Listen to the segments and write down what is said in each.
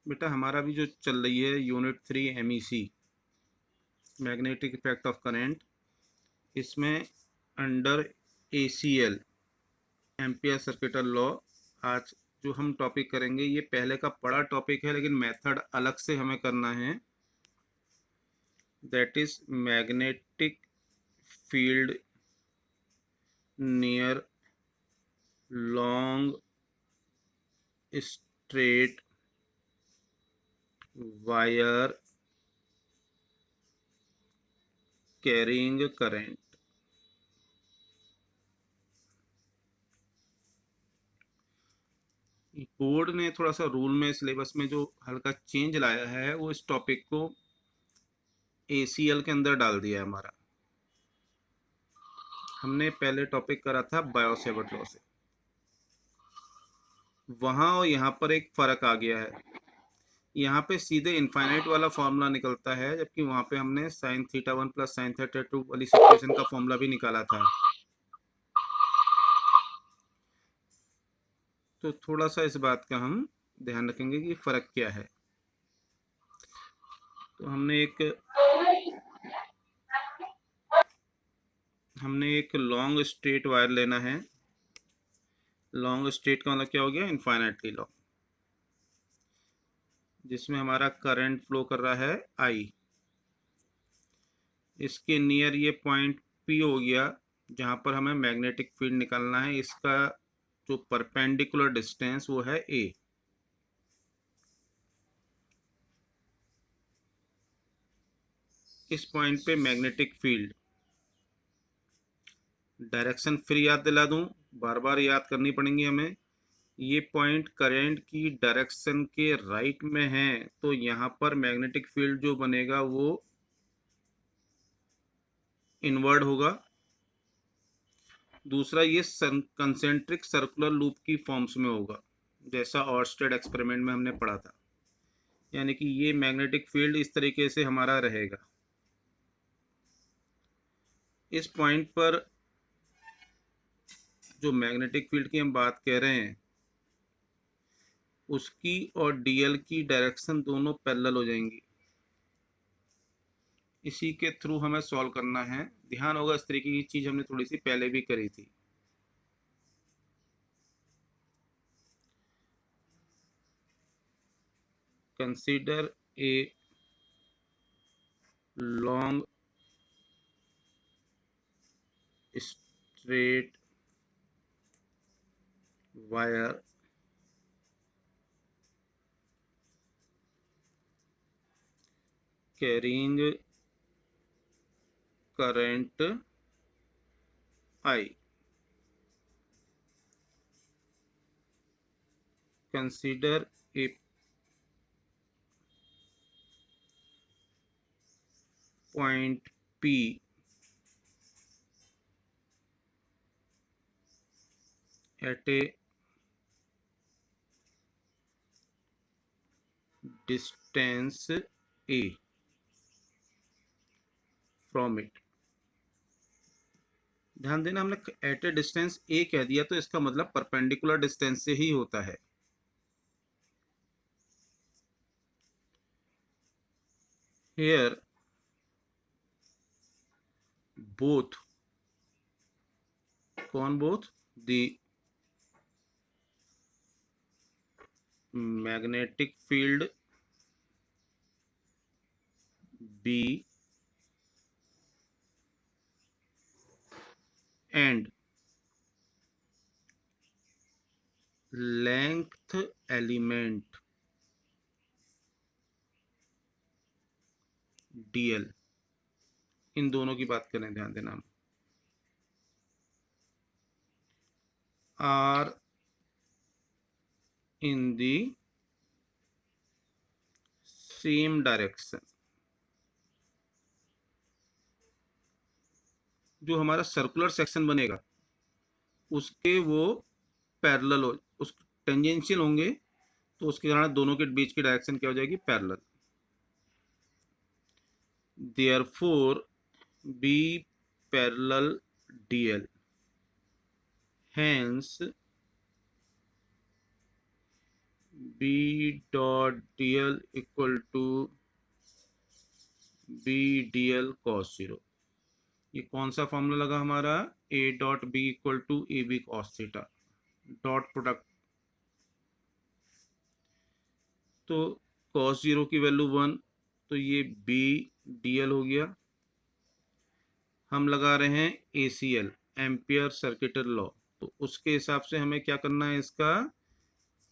बेटा हमारा भी जो चल रही है unit 3 MEC, magnetic effect of current, इसमें under ACL, Ampere circuital law, आज जो हम टॉपिक करेंगे ये पहले का बड़ा टॉपिक है लेकिन मेथड अलग से हमें करना है। That is magnetic field near long straight wire carrying current. Board ने थोड़ा सा रूल में सिलेबस में जो हल्का चेंज लाया है वो इस टॉपिक को ACL के अंदर डाल दिया है हमारा। हमने पहले टॉपिक करा था बायो-सेवर्ट लॉ से, वहाँ और यहाँ पर एक फ़र्क आ गया है। यहाँ पे सीधे इनफाइनाइट वाला फॉर्मूला निकलता है, जबकि वहाँ पे हमने sine theta 1 plus sine theta 2 वाली सिचुएशन का फॉर्मूला भी निकाला था। तो थोड़ा सा इस बात का हम ध्यान रखेंगे कि फ़र्क क्या है। तो हमने एक लॉन्ग स्ट्रेट वायर लेना है। लॉन्ग स्ट्रेट का मतलब क्या हो गया? इनफाइनाइटली लॉन्ग, जिसमें हमारा करंट फ्लो कर रहा है I। इसके नियर ये पॉइंट P हो गया जहाँ पर हमें मैग्नेटिक फील्ड निकालना है। इसका जो परपेंडिकुलर डिस्टेंस वो है A। इस पॉइंट पे मैग्नेटिक फील्ड, डायरेक्शन फिर याद दिला दूं, बार बार याद करनी पड़ेंगी हमें। ये पॉइंट करंट की डायरेक्शन के राइट में है, तो यहाँ पर मैग्नेटिक फील्ड जो बनेगा वो इनवर्ड होगा। दूसरा, ये कंसेंट्रिक सर्कुलर लूप की फॉर्म्स में होगा, जैसा ऑर्स्टेड एक्सपेरिमेंट में हमने पढ़ा था। यानी कि ये मैग्नेटिक फील्ड इस तरीके से हमारा रहेगा। इस पॉइंट पर जो मैग्नेटिक फील्ड की हम बात कह रहे हैं, उसकी और DL की डायरेक्शन दोनों पैरेलल हो जाएंगी। इसी के थ्रू हमें सॉल्व करना है। ध्यान होगा इस तरीके की चीज़ हमने थोड़ी सी पहले भी करी थी। Consider a long straight wire carrying current I। Consider a point P at a distance A from it। ध्यान देना, हमने एट ए डिस्टेंस A कह दिया तो इसका मतलब परपेंडिकुलर डिस्टेंस से ही होता है। Here both, कौन both? The magnetic field B and length element DL, इन दोनों की बात करें, ध्यान देना, हम are in the same direction. जो हमारा सर्कुलर सेक्शन बनेगा उसके वो पैरेलल हो, उस टेंजेंशियल होंगे, तो उसके कारण दोनों के बीच की डायरेक्शन क्या हो जाएगी? Parallel. Therefore B parallel DL, hence B dot D L equal to B D L cos zero. ये कौन सा फॉर्मूला लगा हमारा, A dot B equal to A B cos theta, dot product. तो कॉस जीरो की value 1, तो ये B D L हो गया। हम लगा रहे हैं A C L, Ampere circuital law, तो उसके हिसाब से हमें क्या करना है, इसका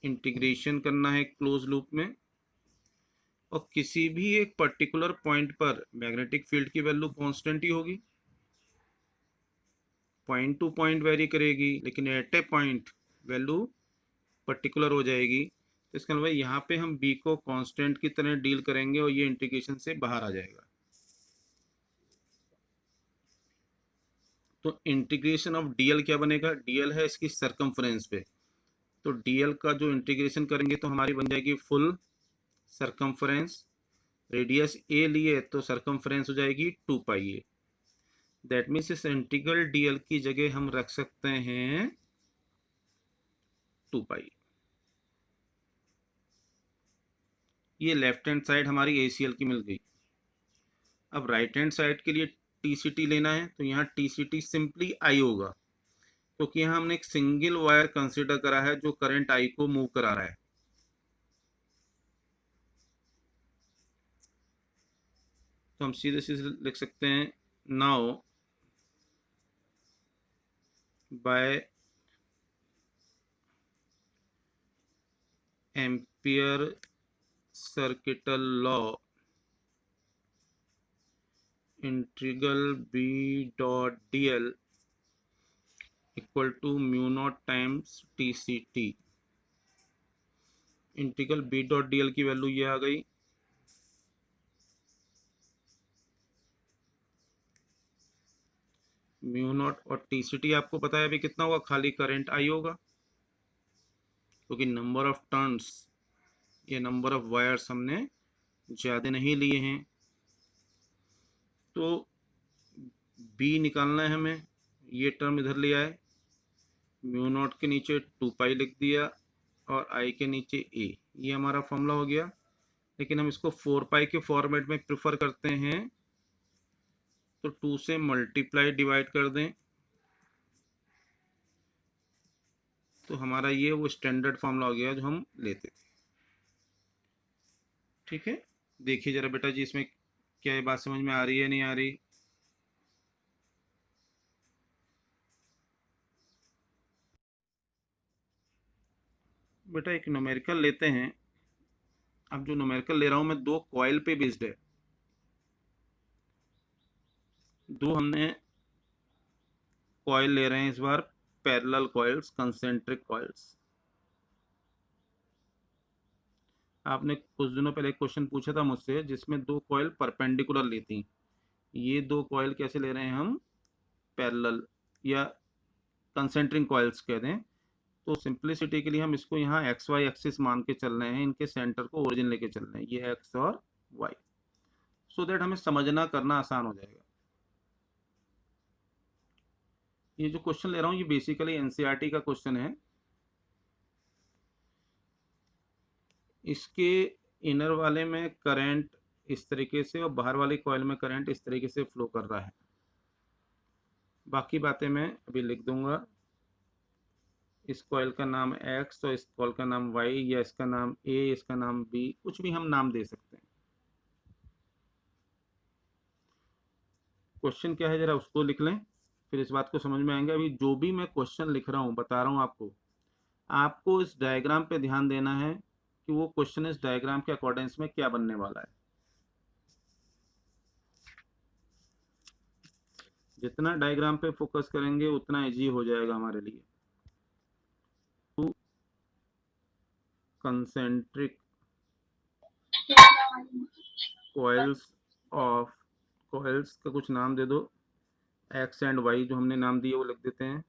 इंटीग्रेशन करना है क्लोज लूप में। और किसी भी एक पर्टिकुलर पॉइंट पर मैग्नेटिक फील्ड की वैल्यू कांस्टेंट ही होगी, पॉइंट टू पॉइंट वेरी करेगी, लेकिन एट ए पॉइंट वैल्यू पर्टिकुलर हो जाएगी। तो इसका मतलब यहाँ पे हम बी को कांस्टेंट की तरह डील करेंगे और ये इंटीग्रेशन से बाहर आ जाएगा। तो इंटीग्रेशन ऑफ डीएल क्या बनेगा, डीएल है इसकी सरकमफ्रेंस पे, तो डीएल का जो इंटीग्रेशन करेंगे तो हमारी बन जाएगी फुल सरकमफ्रेंस। रेडियस ए लिए तो सरकमफ्रेंस हो जाएगी 2 पाई ए। दैट मीन्स इस इंटीग्रल डीएल की जगह हम रख सकते हैं 2 पाई। ये लेफ्ट हैंड साइड हमारी एसीएल की मिल गई। अब राइट हैंड साइड के लिए टीसीटी लेना है, तो यहाँ टीसीटी सिंपली आई होगा, क्योंकि यहाँ हमने एक सिंगल वायर कंसीडर करा है जो करंट आई को मूव करा रहा है। तो हम सीधे सीधे लिख सकते हैं, now by Ampere circuital law integral B dot D L equal to mu naught times T C T. Integral B dot D L की वैल्यू ये आ गई, म्यू नॉट, और टी सी टी आपको पता है अभी कितना होगा, खाली करंट आई होगा, क्योंकि नंबर ऑफ टर्न्स ये नंबर ऑफ वायर्स हमने ज़्यादा नहीं लिए हैं। तो बी निकालना है हमें, ये टर्म इधर ले आए, म्यू नॉट के नीचे 2 पाई लिख दिया और आई के नीचे ए, ये हमारा फॉर्मूला हो गया। लेकिन हम इसको 4 पाई के फॉर्मेट में प्रेफर करते हैं, तो 2 से मल्टीप्लाई डिवाइड कर दें, तो हमारा ये वो स्टैंडर्ड फॉर्मूला हो गया जो हम लेते थे। ठीक है, देखिए जरा बेटा जी, इसमें क्या ये बात समझ में आ रही है नहीं आ रही। बेटा एक न्यूमेरिकल लेते हैं। अब जो न्यूमेरिकल ले रहा हूँ मैं 2 कॉइल पे बेस्ड है। 2 हमने कॉइल ले रहे हैं इस बार, पैरेलल कॉइल्स, कंसेंट्रिक कॉइल्स। आपने कुछ दिनों पहले एक क्वेश्चन पूछा था मुझसे जिसमें 2 कॉइल परपेंडिकुलर ली थी। ये 2 कॉइल कैसे ले रहे हैं हम, पैरेलल या कंसेंट्रिक कॉइल्स कहते हैं। तो सिंप्लिसिटी के लिए हम इसको यहाँ एक्स वाई एक्सिस मान के चल रहे हैं, इनके सेंटर को ओरिजिन लेके चल रहे हैं, ये एक्स और वाई, सो दैट हमें समझना करना आसान हो जाएगा। ये जो क्वेश्चन ले रहा हूँ ये बेसिकली एनसीईआरटी का क्वेश्चन है। इसके इनर वाले में करंट इस तरीके से और बाहर वाले कॉइल में करंट इस तरीके से फ्लो कर रहा है। बाकी बातें मैं अभी लिख दूंगा। इस कॉइल का नाम एक्स और इस कॉइल का नाम वाई, या इसका नाम ए, इसका नाम बी, कुछ भी हम नाम दे सकते हैं। क्वेश्चन क्या है जरा उसको लिख लें, फिर इस बात को समझ में आएंगे। अभी जो भी मैं क्वेश्चन लिख रहा हूँ बता रहा हूँ आपको, आपको इस डायग्राम पे ध्यान देना है कि वो क्वेश्चन इस डायग्राम के अकॉर्डेंस में क्या बनने वाला है। जितना डायग्राम पे फोकस करेंगे उतना इजी हो जाएगा हमारे लिए। Two concentric coils of, coils का कुछ नाम दे दो, एक्स एंड वाई जो हमने नाम दिए वो लिख देते हैं,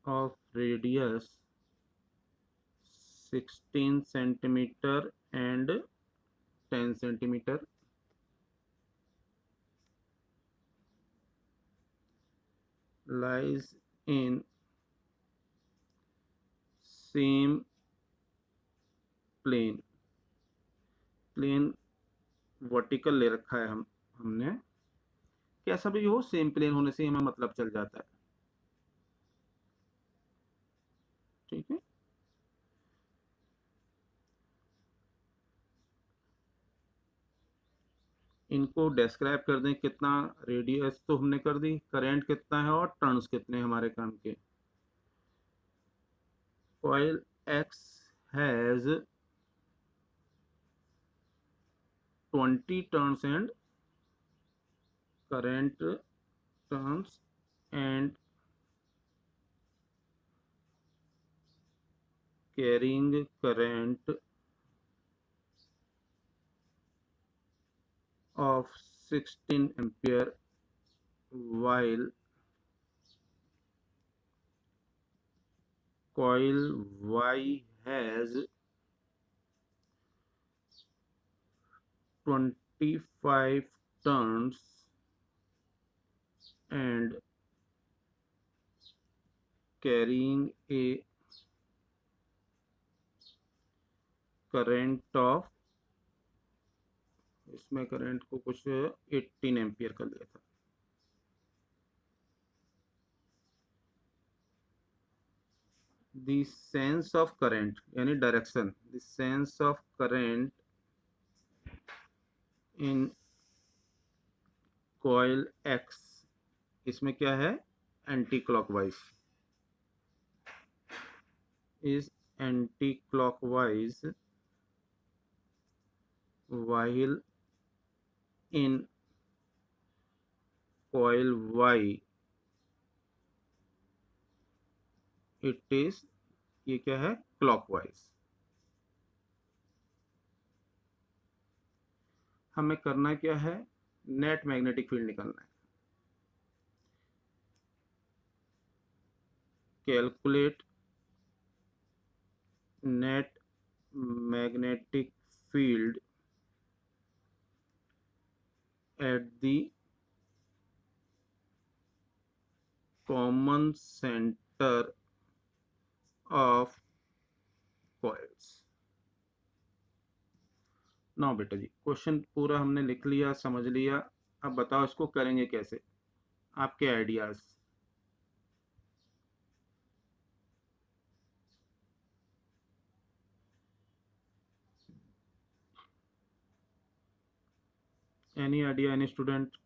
of radius 16 centimetre and 10 centimetre lies in same plane vertical ले रखा है हमने, कैसा भी हो सेम प्लेन होने से हमें मतलब चल जाता है। ठीक है, इनको डिस्क्राइब कर दें, कितना रेडियस तो हमने कर दी, करंट कितना है और टर्न्स कितने हमारे काम के। Coil x has 20 turns and current turns and carrying current of 16 ampere while coil Y has 25 turns and carrying a current of, इसमें करंट को कुछ 18 एम्पियर कर लिया था। The sense of current यानी direction, the sense of current in coil X, इसमें क्या है, anti clockwise, is anti-clockwise while in coil Y it is, ये क्या है, क्लॉकवाइज। हमें करना क्या है, नेट मैग्नेटिक फील्ड निकालना है। Calculate net magnetic field at the common center of coils। ना बेटा जी, क्वेश्चन पूरा हमने लिख लिया, समझ लिया, अब बताओ इसको करेंगे कैसे, आपके ideas. Any idea, any student?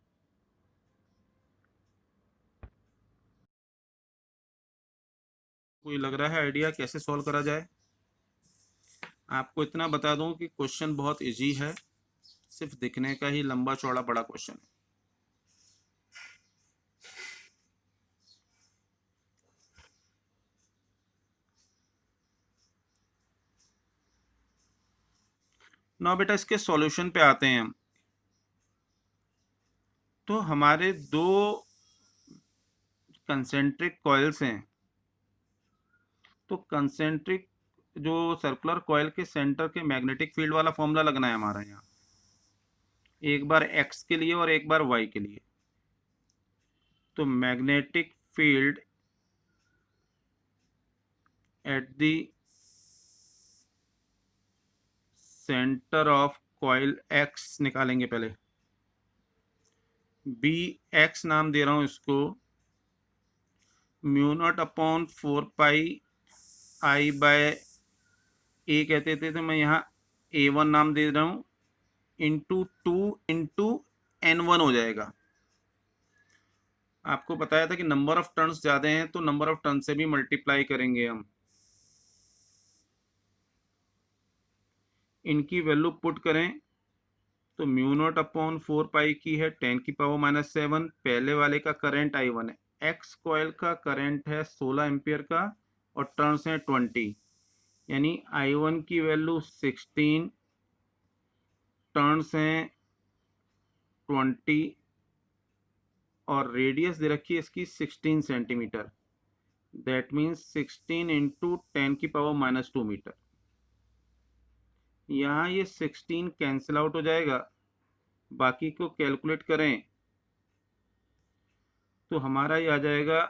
कोई लग रहा है आइडिया कैसे सॉल्व करा जाए? आपको इतना बता दूं कि क्वेश्चन बहुत इजी है, सिर्फ दिखने का ही लंबा चौड़ा बड़ा क्वेश्चन है। ना बेटा, इसके सॉल्यूशन पे आते हैं हम। तो हमारे दो कंसेंट्रिक कॉइल्स हैं, तो कंसेंट्रिक जो सर्कुलर कॉइल के सेंटर के मैग्नेटिक फील्ड वाला फॉर्मूला लगना है हमारा यहाँ, एक बार एक्स के लिए और एक बार वाई के लिए। तो magnetic field at the centre of coil x निकालेंगे पहले। बी एक्स नाम दे रहा हूं इसको, म्यू नॉट अपॉन 4 पाई आई बाय ए कहते थे, तो मैं यहाँ A1 नाम दे रहा हूँ, इंटू 2 इंटू N1 हो जाएगा। आपको बताया था कि नंबर ऑफ टर्न्स ज़्यादा हैं तो नंबर ऑफ टर्न से भी मल्टीप्लाई करेंगे हम। इनकी वैल्यू पुट करें तो म्यू नॉट अपॉन 4 पाई की है 10⁻⁻⁷। पहले वाले का करंट I1 है, एक्स कॉइल का करंट है 16 एम्पियर का और टर्न्स हैं 20, यानी I1 की वैल्यू 16, टर्न्स हैं 20 और रेडियस दे रखी है इसकी 16 centimetre. That means 16 into 10⁻⁻² metre. यहाँ ये 16 कैंसिल आउट हो जाएगा, बाकी को कैलकुलेट करें तो हमारा ये आ जाएगा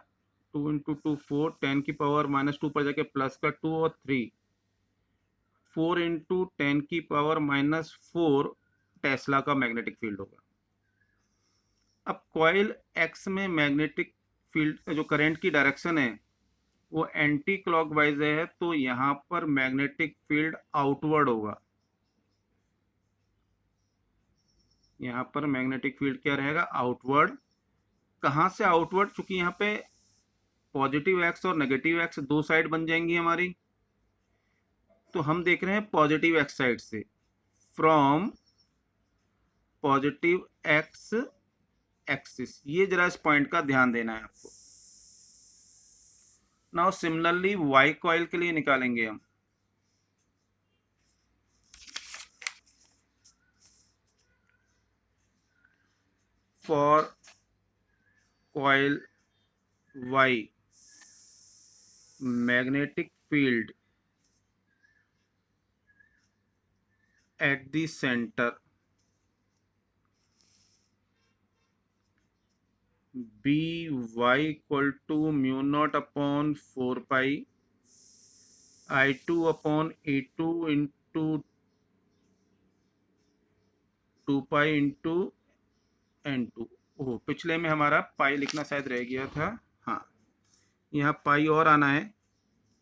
2 इंटू 2 4, 10⁻⁻2 पर जाके प्लस का 2 और 3, 4 इंटू 10⁻⁻4 टेस्ला का मैग्नेटिक फील्ड होगा। अब कॉइल एक्स में मैग्नेटिक फील्ड जो करंट की डायरेक्शन है वो एंटी क्लॉकवाइज है, तो यहाँ पर मैग्नेटिक फील्ड आउटवर्ड होगा। यहाँ पर मैग्नेटिक फील्ड क्या रहेगा? आउटवर्ड। कहाँ से आउटवर्ड? चूंकि यहाँ पे पॉजिटिव एक्स और नेगेटिव एक्स दो साइड बन जाएंगी हमारी, तो हम देख रहे हैं पॉजिटिव एक्स साइड से, फ्रॉम पॉजिटिव एक्स एक्सिस। ये जरा इस पॉइंट का ध्यान देना है आपको। नाउ सिमिलरली वाई कॉइल के लिए निकालेंगे हम। For coil Y, magnetic field at the center By equal to mu naught upon 4 pi I2 upon A2 into 2 pi into N2। ओह, पिछले में हमारा पाई लिखना शायद रह गया था। हाँ, यहाँ पाई और आना है,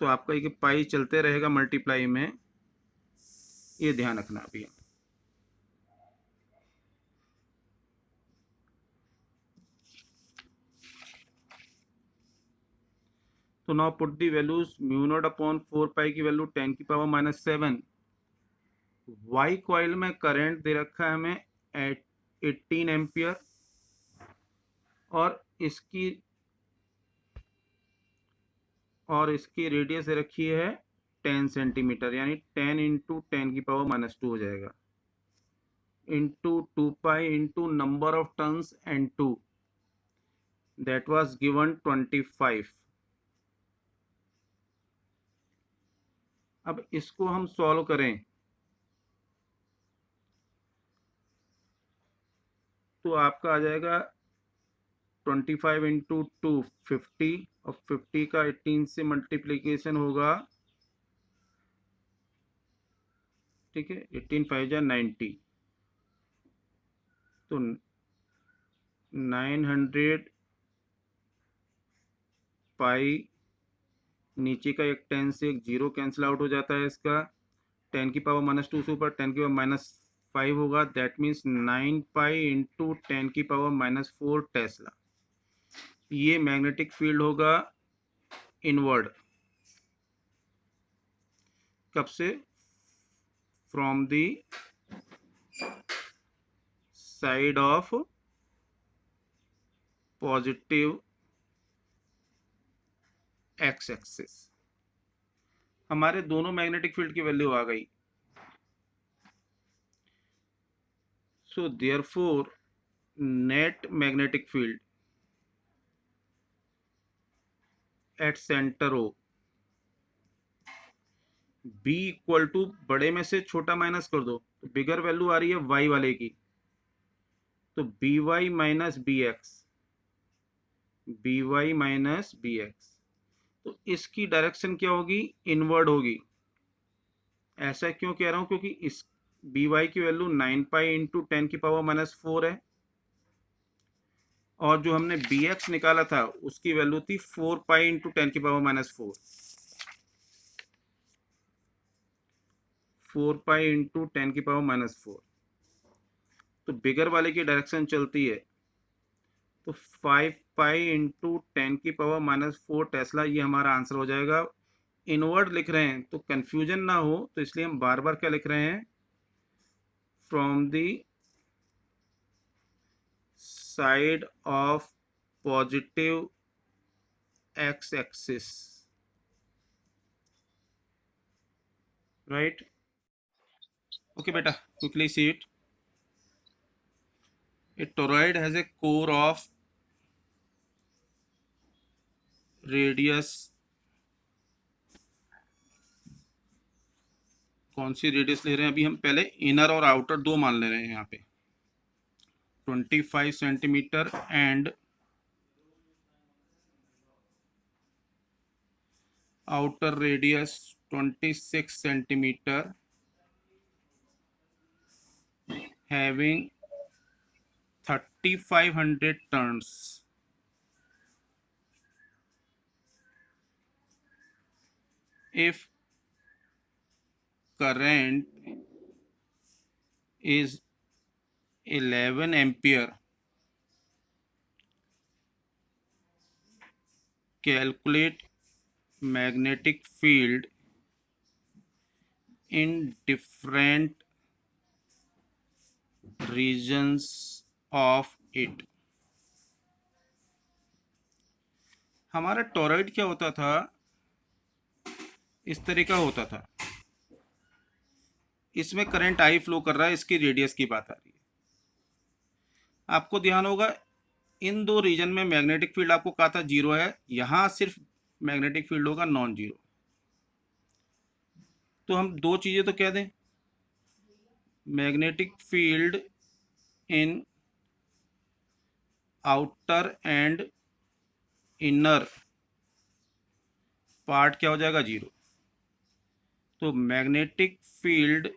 तो आपका ये पाई चलते रहेगा मल्टीप्लाई में, ये ध्यान रखना अभी। तो now put the values, mu naught upon 4 पाई की वैल्यू 10⁻⁷। वाई कॉइल में करंट दे रखा है हमें 18 एम्पियर और इसकी रेडियस दे रखी है 10 सेंटीमीटर, यानी 10 इंटू 10⁻⁻2 हो जाएगा, into 2 pi into number of turns N2, that was given 25। अब इसको हम सॉल्व करें तो आपका आ जाएगा 25 इंटू 2 50, और 50 का 18 से मल्टीप्लीकेशन होगा, ठीक है, 18 5 जा 90, तो 900 पाई, नीचे का एक 10 से एक 0 कैंसिल आउट हो जाता है, इसका 10⁻⁻2 से ऊपर 10⁻⁻5 होगा, that means 9 pi into 10⁻⁻4 tesla. ये मैग्नेटिक फील्ड होगा इनवर्ड। कब से? From the side of positive X axis. हमारे दोनों मैग्नेटिक फील्ड की वैल्यू आ गई। So therefore net magnetic field at centre O, B equal to, बड़े में से छोटा माइनस कर दो तो बिगर वैल्यू आ रही है y वाले की, तो BY minus BX, BY minus BX, तो इसकी डायरेक्शन क्या होगी? इनवर्ड होगी। ऐसा क्यों कह रहा हूं? क्योंकि इस BY की वैल्यू 9 पाई इंटू 10⁻⁻4 है, और जो हमने BX निकाला था उसकी वैल्यू थी 4 पाई इंटू 10⁻⁻4, 4 पाई इंटू 10⁻⁻4, तो बिगर वाले की डायरेक्शन चलती है, तो 5 पाई इंटू 10⁻⁻4 टेस्ला, ये हमारा आंसर हो जाएगा। इनवर्ड लिख रहे हैं तो कंफ्यूजन ना हो, तो इसलिए हम बार बार क्या लिख रहे हैं? From the side of positive X axis, right? Okay बेटा, quickly see it. A toroid has a core of radius, कौन सी रेडियस ले रहे हैं अभी हम? पहले इनर और आउटर दो मान ले रहे हैं यहाँ पे, 25 centimetre and outer radius 26 centimeter, having 3500 turns. If current is 11 ampere, calculate magnetic field in different regions of it. हमारा टॉरॉइड क्या होता था, इस तरह का होता था। इसमें करंट आई फ्लो कर रहा है, इसकी रेडियस की बात आ रही है। आपको ध्यान होगा इन दो रीजन में मैग्नेटिक फील्ड आपको कहा था जीरो है, यहाँ सिर्फ मैग्नेटिक फील्ड होगा नॉन जीरो। तो हम दो चीज़ें तो कह दें, magnetic field in outer and inner part क्या हो जाएगा, जीरो। तो magnetic field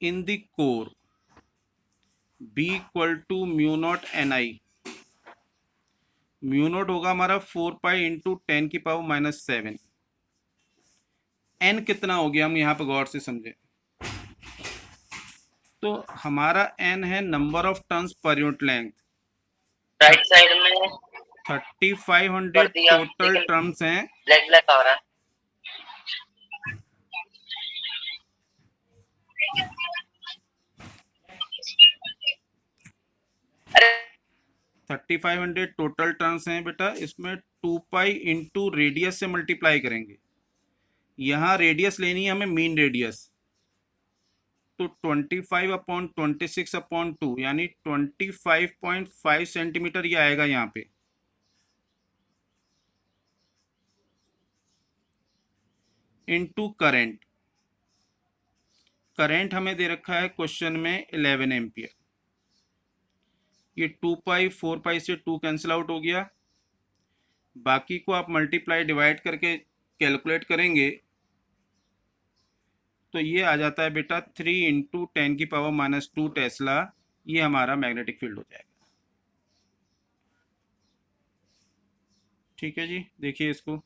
in the core B equal to mu naught N I. Mu naught होगा हमारा 4 पाई इंटू 10 की पावर -7। एन कितना हो गया, हम यहाँ पे गौर से समझें। तो हमारा एन है number of turns per unit length. Right side में 3500 टोटल टर्म्स हैं। ब्लैक ब्लैक हो रहा है। अरे 3500 टोटल टर्न्स हैं बेटा, इसमें 2 पाई इंटू रेडियस से मल्टीप्लाई करेंगे। यहाँ रेडियस लेनी है हमें, मीन रेडियस। तो 25 अपॉन 26 अपॉन 2 यानी 25.5 सेंटीमीटर ये आएगा यहाँ पे। इनटू करंट, करंट हमें दे रखा है क्वेश्चन में 11 एम्पियर। ये 2 पाई 4 पाई से 2 कैंसिल आउट हो गया, बाकी को आप मल्टीप्लाई डिवाइड करके कैलकुलेट करेंगे तो ये आ जाता है बेटा 3 इंटू 10 की पावर -2 टेस्ला। ये हमारा मैग्नेटिक फील्ड हो जाएगा। ठीक है जी, देखिए इसको।